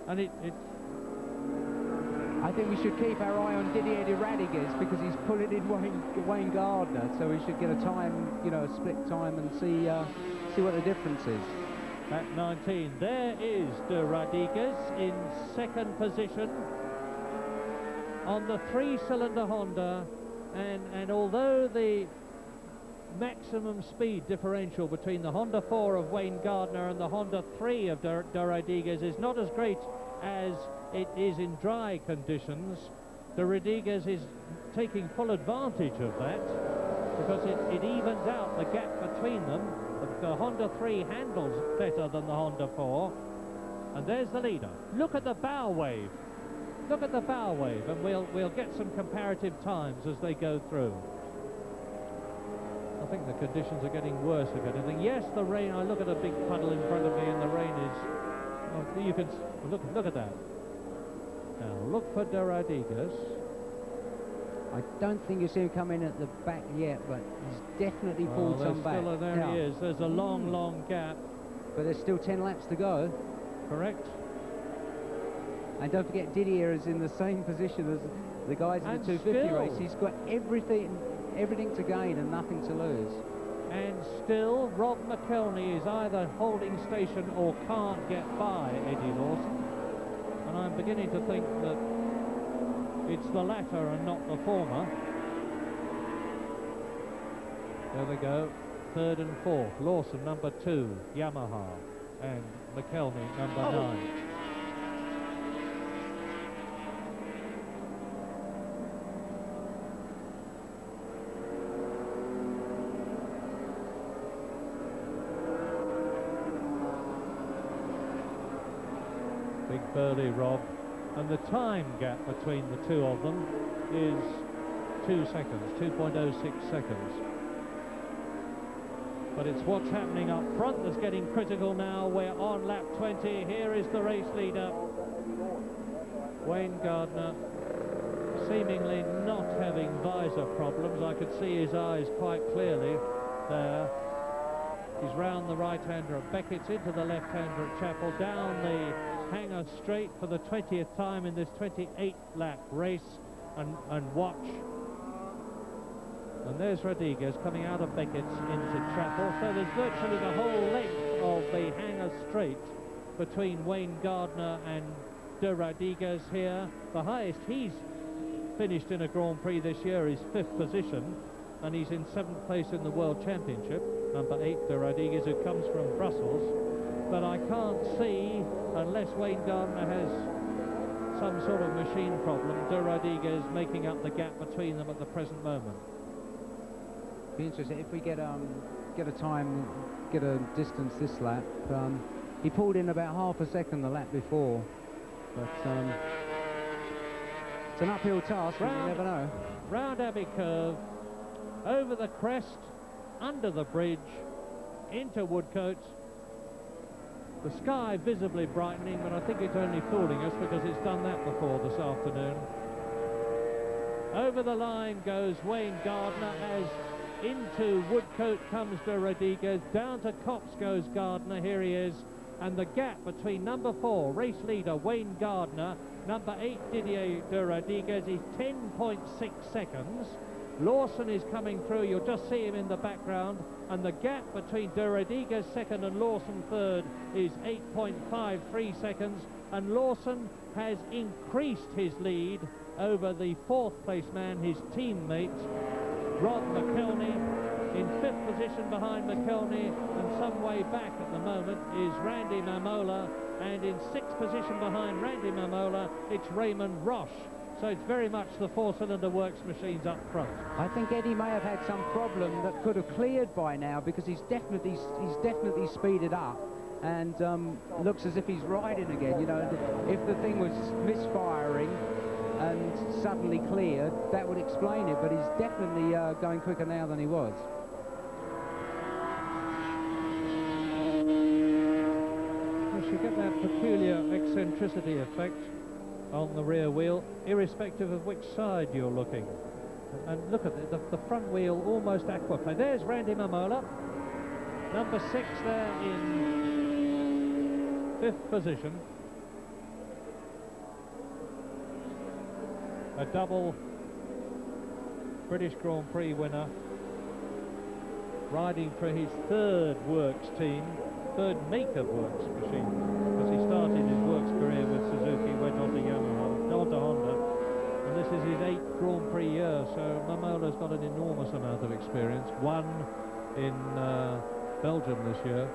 B: And
C: I think we should keep our eye on Didier de Radiguez, because he's pulling in Wayne Gardner, so we should get a time, you know, a split time, and see what the difference is.
B: At 19, there is de Radiguez in second position on the three-cylinder Honda, and although the maximum speed differential between the Honda 4 of Wayne Gardner and the Honda 3 of de Radiguez is not as great as it is in dry conditions, de Radiguez is taking full advantage of that, because it evens out the gap between them. The Honda 3 handles better than the Honda 4. And there's the leader. Look at the bow wave. Look at the bow wave, and we'll get some comparative times as they go through. I think the conditions are getting worse, if anything. Yes, the rain. I look at a big puddle in front of me, and the rain is... Oh, you can look at that. Now look for de Radiguez.
C: I don't think you see him come in at the back yet, but he's definitely pulled some back.
B: There he is. There's a long gap.
C: But there's still 10 laps to go.
B: Correct.
C: And don't forget, Didier is in the same position as the guys in the 250 race. He's got everything to gain and nothing to lose.
B: And still, Rob McKelney is either holding station or can't get by Eddie Lawson. And I'm beginning to think that it's the latter and not the former. There we go. Third and fourth. Lawson, number 2, Yamaha. And McKelney, number 9. Big burly Rob. And the time gap between the two of them is 2 seconds, 2.06 seconds. But it's what's happening up front that's getting critical now. We're on lap 20. Here is the race leader, Wayne Gardner, seemingly not having visor problems. I could see his eyes quite clearly there. He's round the right-hander at Beckett's, into the left-hander at Chapel, down the hanger straight for the 20th time in this 28-lap race, and watch. And there's Rodriguez coming out of Beckett's into Chapel. So there's virtually the whole length of the hanger straight between Wayne Gardner and de Rodriguez here. The highest he's finished in a Grand Prix this year is 5th position, and he's in 7th place in the World Championship. Number 8, de Rodriguez, who comes from Brussels. But I can't see, unless Wayne Gardner has some sort of machine problem, de Rodriguez making up the gap between them at the present moment.
C: Be interesting if we get get a time, get a distance this lap. He pulled in about half a second the lap before, but it's an uphill task, and you never know.
B: Round Abbey Curve, over the crest, under the bridge, into Woodcote. The sky visibly brightening, but I think it's only fooling us because it's done that before this afternoon. Over the line goes Wayne Gardner as into Woodcote comes de Rodriguez. Down to Copse goes Gardner, here he is. And the gap between number 4, race leader Wayne Gardner, number 8 Didier de Rodriguez is 10.6 seconds. Lawson is coming through, you'll just see him in the background, and the gap between de Rodriguez second and Lawson third is 8.53 seconds, and Lawson has increased his lead over the 4th place man, his teammate Rod McElney. In 5th position behind McElney, and some way back at the moment is Randy Mamola, and in 6th position behind Randy Mamola it's Raymond Roche. So it's very much the 4-cylinder works machines up front.
C: I think Eddie may have had some problem that could have cleared by now, because he's definitely speeded up, and looks as if he's riding again. You know, if the thing was misfiring and suddenly cleared, that would explain it, but he's definitely going quicker now than he was.
B: You get that peculiar eccentricity effect on the rear wheel, irrespective of which side you're looking. And look at the front wheel almost aquaplane. There's Randy Mamola, number 6 there in 5th position. A double British Grand Prix winner, riding for his 3rd works team, 3rd make-up works machine, because he started his works career with Suzuki, went on to Yamaha, on to Honda, and this is his 8th Grand Prix year, so Mamola's got an enormous amount of experience, won in Belgium this year.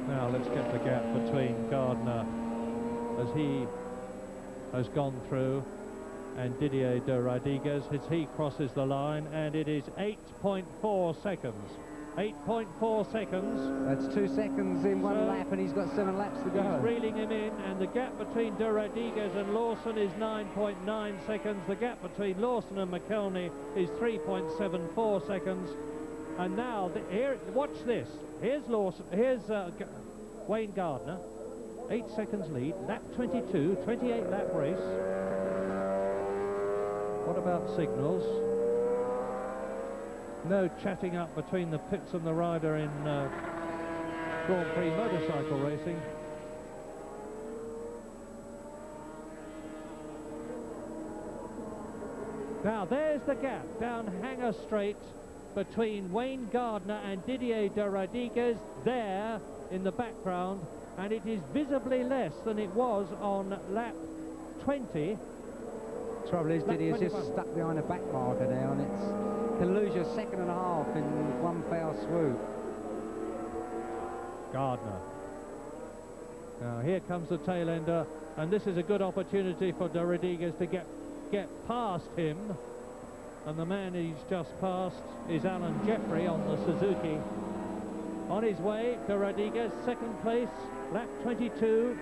B: Now let's get the gap between Gardner as he has gone through and Didier de Rodriguez as he crosses the line, and it is 8.4 seconds. 8.4 seconds.
C: That's 2 seconds in one lap, and he's got 7 laps to go.
B: He's reeling him in, and the gap between de Rodriguez and Lawson is 9.9 seconds. The gap between Lawson and McElney is 3.74 seconds. And now, here, watch this. Here's Lawson. Here's Wayne Gardner. 8 seconds lead. Lap 22, 28 lap race. What about signals? No chatting up between the pits and the rider in Grand Prix motorcycle racing. Now there's the gap down Hanger Straight between Wayne Gardner and Didier de Rodriguez there in the background, and it is visibly less than it was on lap 20.
C: Trouble is, Didier's just stuck behind a back marker now, and it's can lose you 1.5 seconds in one foul swoop.
B: Gardner. Now here comes the tail ender, and this is a good opportunity for de Rodriguez to get past him, and the man he's just passed is Alan Jeffrey on the Suzuki. On his way, de Rodriguez, 2nd place, lap 22.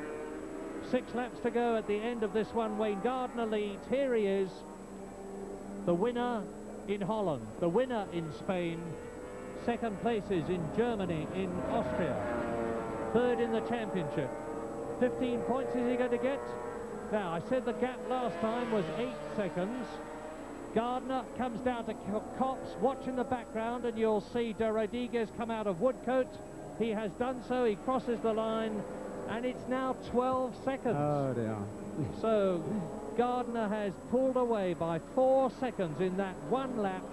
B: 6 laps to go at the end of this one. Wayne Gardner leads. Here he is, the winner in Holland, the winner in Spain, 2nd places in Germany, in Austria, 3rd in the championship. 15 points is he going to get? Now, I said the gap last time was 8 seconds. Gardner comes down to Copse, watch in the background, and you'll see de Rodriguez come out of Woodcote. He has done so, he crosses the line, and it's now 12 seconds.
C: Oh dear.
B: So Gardner has pulled away by 4 seconds in that one lap,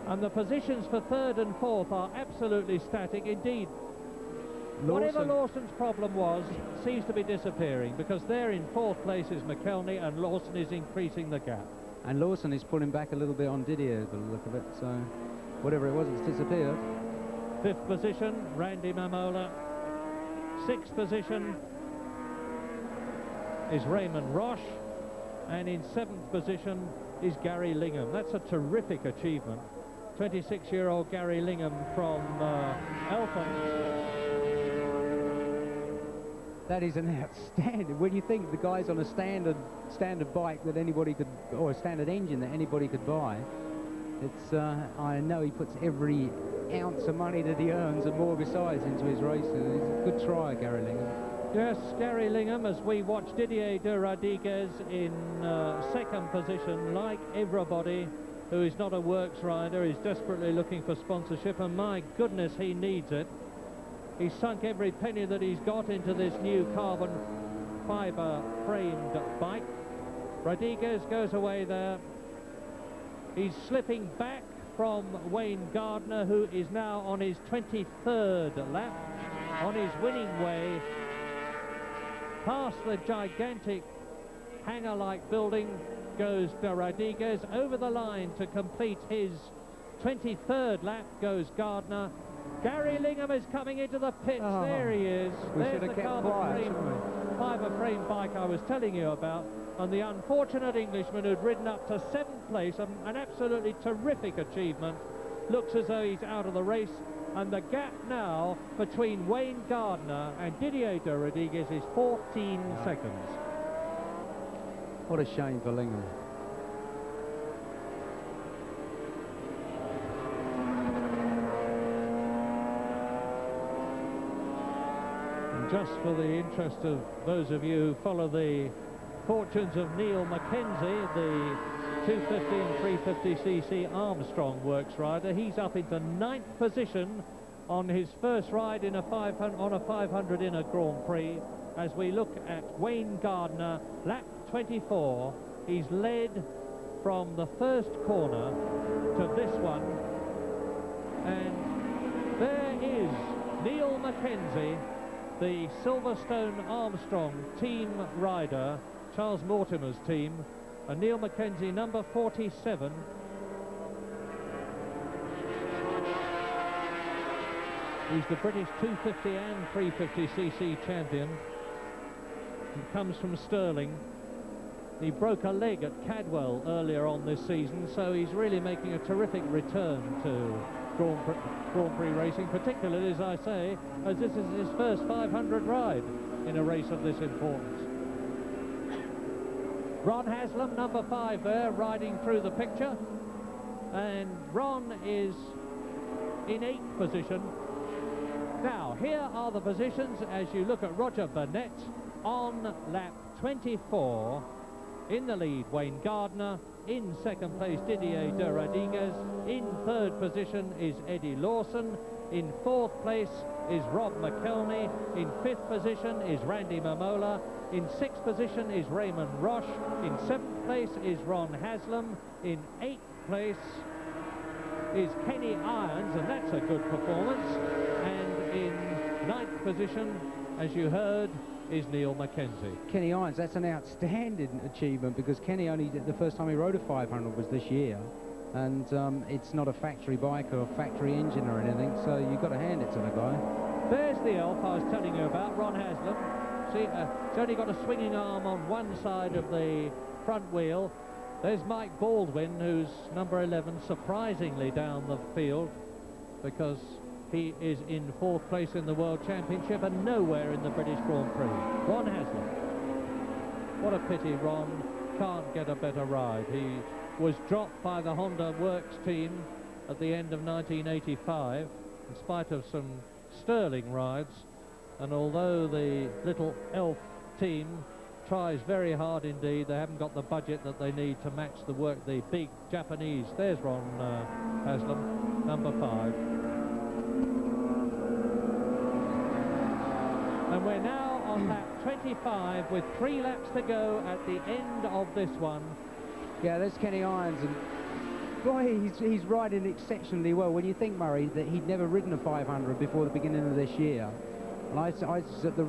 B: and the positions for 3rd and 4th are absolutely static. Indeed, whatever Lawson's problem was seems to be disappearing, because there in 4th place is McElney, and Lawson is increasing the gap.
C: And Lawson is pulling back a little bit on Didier by the look of it, so whatever it was, it's disappeared.
B: 5th position, Randy Mamola. 6th position is Raymond Roche, and in 7th position is Gary Lingham. That's a terrific achievement. 26-year-old Gary Lingham from Eltham.
C: That is an outstanding. When you think the guy's on a standard bike that anybody could, or a standard engine that anybody could buy, it's. I know he puts every ounce of money that he earns and more besides into his racing. It's a good try, Gary Lingham.
B: Yes, Gary Lingham, as we watch Didier de Rodriguez in second position, like everybody who is not a works rider, is desperately looking for sponsorship, and my goodness, he needs it. He's sunk every penny that he's got into this new carbon fibre framed bike. Rodriguez goes away there. He's slipping back from Wayne Gardner, who is now on his 23rd lap, on his winning way, past the gigantic hangar-like building goes de Rodriguez. Over the line to complete his 23rd lap goes Gardner. Gary Lingham is coming into the pits. There he is. There's the carbon fibre frame bike I was telling you about. And the unfortunate Englishman who'd ridden up to 7th place, an absolutely terrific achievement, looks as though he's out of the race. And the gap now between Wayne Gardner and Didier de Rodriguez is 14 seconds.
C: What a shame for Lingham.
B: And just for the interest of those of you who follow the fortunes of Neil Mackenzie, the 250 and 350cc Armstrong works rider, he's up into 9th position on his first ride in a 500 in a Grand Prix. As we look at Wayne Gardner, lap 24, he's led from the first corner to this one, and there is Neil Mackenzie, the Silverstone Armstrong team rider, Charles Mortimer's team, and Neil Mackenzie, number 47. He's the British 250 and 350cc champion. He comes from Stirling. He broke a leg at Cadwell earlier on this season, so he's really making a terrific return to Grand Prix racing, particularly, as I say, as this is his first 500 ride in a race of this importance. Ron Haslam, number 5 there, riding through the picture, and Ron is in 8th position. Now, here are the positions as you look at Roger Burnett on lap 24. In the lead, Wayne Gardner. In second place, Didier de Rodriguez. In third position is Eddie Lawson. In fourth place is Rob McElney. In fifth position is Randy Mamola. In sixth position is Raymond Roche. In seventh place is Ron Haslam. In eighth place is Kenny Irons, and that's a good performance. And in ninth position, as you heard, is Neil Mackenzie.
C: Kenny Irons, that's an outstanding achievement, because Kenny only did, the first time he rode a 500 was this year, and it's not a factory bike or a factory engine or anything, so you've got to hand it to the guy.
B: There's the elf I was telling you about, Ron Haslam. See, it's only got a swinging arm on one side of the front wheel. There's Mike Baldwin, who's number 11, surprisingly down the field, because he is in fourth place in the World Championship and nowhere in the British Grand Prix. Ron Haslam. What a pity Ron can't get a better ride. He was dropped by the Honda Works team at the end of 1985, in spite of some sterling rides. And although the little elf team tries very hard indeed, they haven't got the budget that they need to match the work the big Japanese. There's Ron Haslam, number 5. And we're now on lap 25 with 3 laps to go at the end of this one.
C: Yeah, there's Kenny Irons, and boy, he's riding exceptionally well. When you think, Murray, that he'd never ridden a 500 before the beginning of this year. And I was at the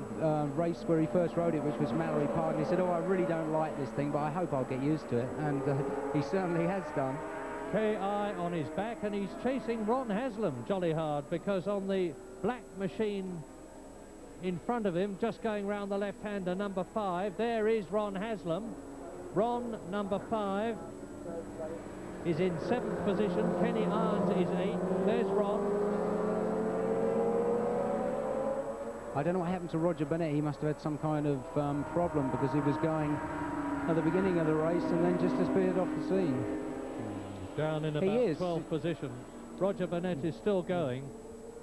C: race where he first rode it, which was Mallory Park, and he said, oh, I really don't like this thing, but I hope I'll get used to it. And he certainly has done.
B: K.I. on his back, and he's chasing Ron Haslam jolly hard, because on the black machine in front of him, just going round the left-hander, number 5, there is Ron Haslam. Ron, number 5, is in 7th position. Kenny Irons is 8th. There's Ron.
C: I don't know what happened to Roger Bennett. He must have had some kind of problem, because he was going at the beginning of the race and then just disappeared off the scene.
B: Down in about 12th position. Roger Bennett is still going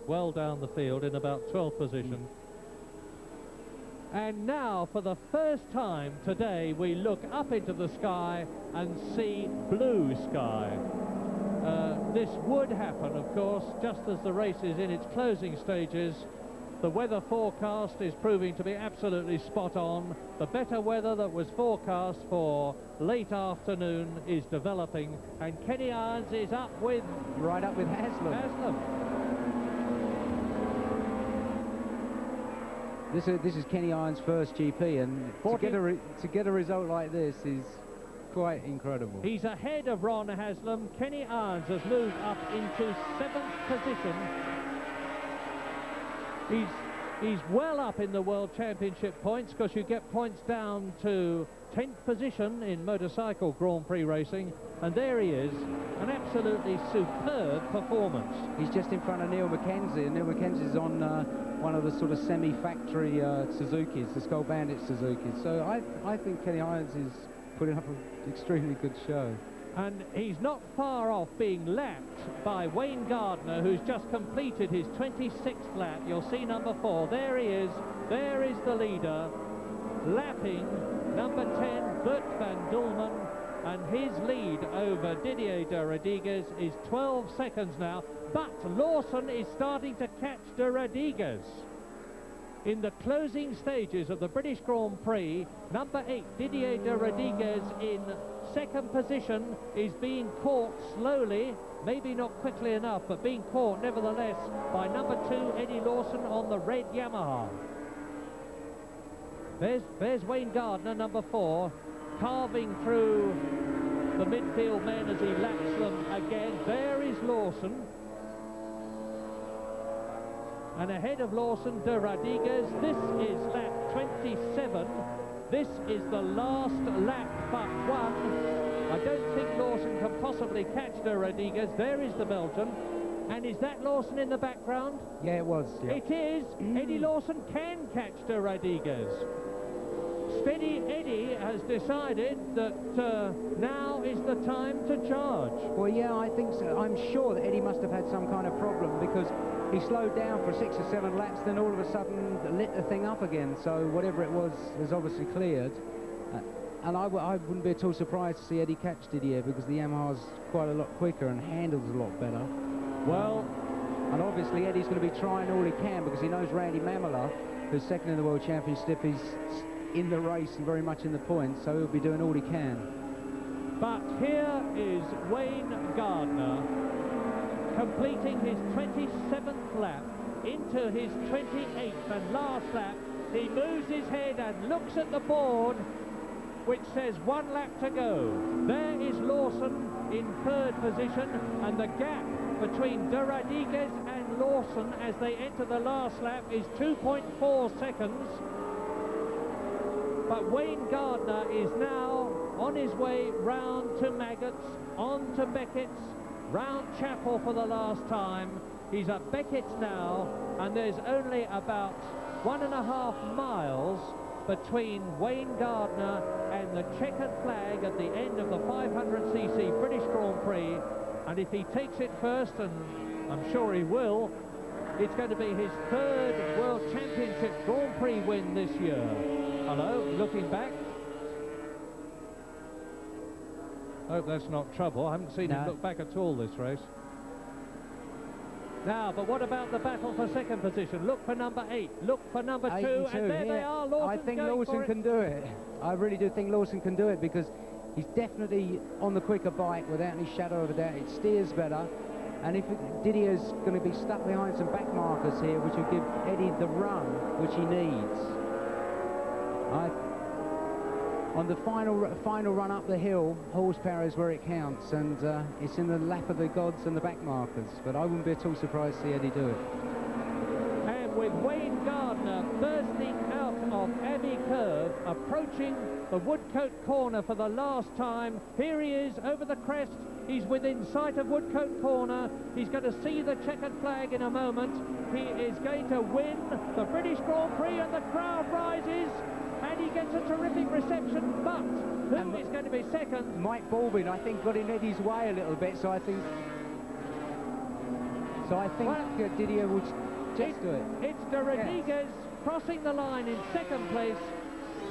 B: well down the field in about 12th position. And now, for the first time today, we look up into the sky and see blue sky. This would happen, of course, just as the race is in its closing stages. The weather forecast is proving to be absolutely spot on. The better weather that was forecast for late afternoon is developing, and Kenny Irons is
C: right up with Haslam. This is Kenny Irons' first GP, and to get a result like this is quite incredible.
B: He's ahead of Ron Haslam. Kenny Irons has moved up into 7th position. He's well up in the World Championship points, because you get points down to 10th position in motorcycle Grand Prix racing, and there he is, an absolutely superb performance.
C: He's just in front of Neil Mackenzie, and Neil Mackenzie's on one of the sort of semi-factory Suzukis, the Skull Bandit Suzukis. So I think Kenny Irons is putting up an extremely good show.
B: And he's not far off being lapped by Wayne Gardner, who's just completed his 26th lap. You'll see number 4. There he is. There is the leader, lapping number 10, Bert van Doelman. And his lead over Didier de Rodriguez is 12 seconds now. But Lawson is starting to catch de Rodriguez. In the closing stages of the British Grand Prix, number 8, Didier de Rodriguez, in 2nd position, is being caught slowly, maybe not quickly enough, but being caught nevertheless by number 2, Eddie Lawson, on the red Yamaha. There's Wayne Gardner, number 4, carving through the midfield men as he laps them again. There is Lawson. And ahead of Lawson, de Rodriguez. This is lap 27. This is the last lap but one. I don't think Lawson can possibly catch de Rodriguez. There is the Belgian. And is that Lawson in the background?
C: Yeah, it was. Yeah.
B: It is. Eddie Lawson can catch de Rodriguez. Steady Eddie has decided that now is the time to charge.
C: Well, yeah, I think so. I'm sure that Eddie must have had some kind of problem, because he slowed down for 6 or 7 laps, then all of a sudden lit the thing up again. So whatever it was obviously cleared. And I wouldn't be at all surprised to see Eddie catch Didier, because the Yamaha's quite a lot quicker and handles a lot better.
B: Well,
C: and obviously Eddie's going to be trying all he can, because he knows Randy Mamela, who's 2nd in the World Championship, is in the race and very much in the points, so he'll be doing all he can.
B: But here is Wayne Gardner completing his 27th lap into his 28th and last lap. He moves his head and looks at the board, which says 1 lap to go. There is Lawson in 3rd position, and the gap between de Rodriguez and Lawson as they enter the last lap is 2.4 seconds. But Wayne Gardner is now on his way round to Maggots, on to Beckett's, round Chapel for the last time. He's at Beckett's now, and there's only about 1.5 miles between Wayne Gardner and the checkered flag at the end of the 500cc British Grand Prix. And if he takes it first, and I'm sure he will, it's going to be his 3rd World Championship Grand Prix win this year. Hello, looking back. Hope that's not trouble. I haven't seen him look back at all this race. Now, but what about the battle for 2nd position? Look for number 8, look for number 2, and there they are.
C: I think Lawson can do it. I really do think Lawson can do it, because he's definitely on the quicker bike without any shadow of a doubt. It steers better, and if Didier's going to be stuck behind some back markers here, which will give Eddie the run which he needs. On the final run up the hill, horsepower is where it counts, and it's in the lap of the gods and the back markers, but I wouldn't be at all surprised to see Eddie do it.
B: And with Wayne Gardner bursting out of Abbey Curve, approaching the Woodcote corner for the last time. Here he is over the crest. He's within sight of Woodcote corner. He's going to see the checkered flag in a moment. He is going to win the British Grand Prix, and the crowd rises, and he gets a terrific reception. But who is going to be second?
C: Mike Baldwin, I think, got in Eddie's way a little bit, so I think well, Didier will just do it.
B: It's De Rodriguez crossing the line in second place.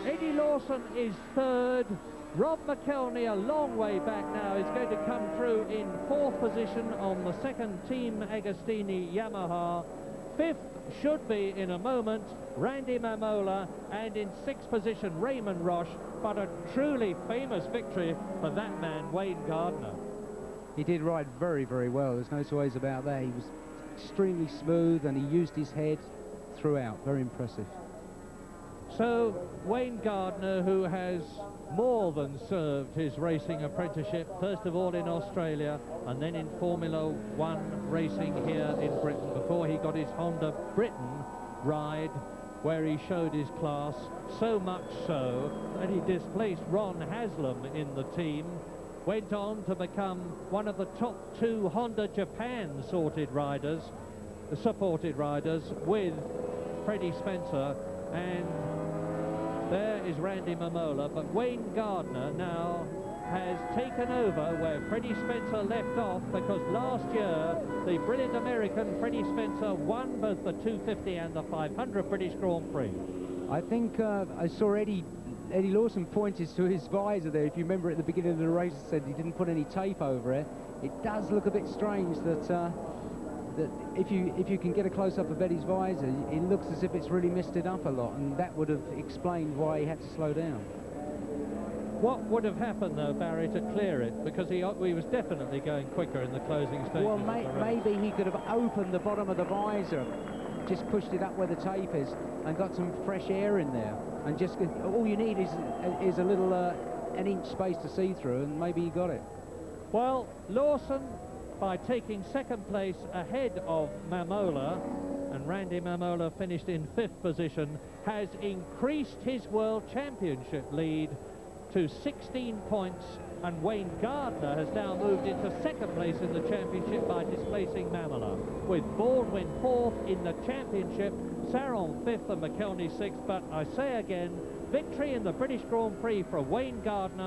B: Eddie Lawson is third. Rob McElhenney, a long way back now, is going to come through in fourth position on the second Team Agostini Yamaha. Fifth should be, in a moment, Randy Mamola, and in sixth position, Raymond Roche. But a truly famous victory for that man, Wayne Gardner.
C: He did ride very, very well. There's no two ways about that. He was extremely smooth, and he used his head throughout. Very impressive.
B: So, Wayne Gardner, who has more than served his racing apprenticeship, first of all in Australia, and then in Formula One racing here in Britain, before he got his Honda Britain ride, where he showed his class, so much so that he displaced Ron Haslam in the team, went on to become one of the top two Honda Japan supported riders with Freddie Spencer, and there is Randy Mamola. But Wayne Gardner now has taken over where Freddie Spencer left off, because last year the brilliant American Freddie Spencer won both the 250 and the 500 British Grand Prix.
C: I think I saw Eddie Lawson pointed to his visor there. If you remember at the beginning of the race, said he didn't put any tape over it. It does look a bit strange that that if you can get a close-up of Eddie's visor, it looks as if it's really misted up a lot, and that would have explained why he had to slow down.
B: What would have happened, though, Barry, to clear it? Because he was definitely going quicker in the closing stages.
C: Well, maybe he could have opened the bottom of the visor, just pushed it up where the tape is, and got some fresh air in there. And just all you need is a little an inch space to see through, and maybe he got it.
B: Well, Lawson, by taking second place ahead of Mamola, and Randy Mamola finished in fifth position, has increased his World Championship lead to 16 points, and Wayne Gardner has now moved into second place in the championship by displacing Mamola, with Baldwin fourth in the championship, Saron fifth and McElhenney sixth. But I say again, victory in the British Grand Prix for Wayne Gardner,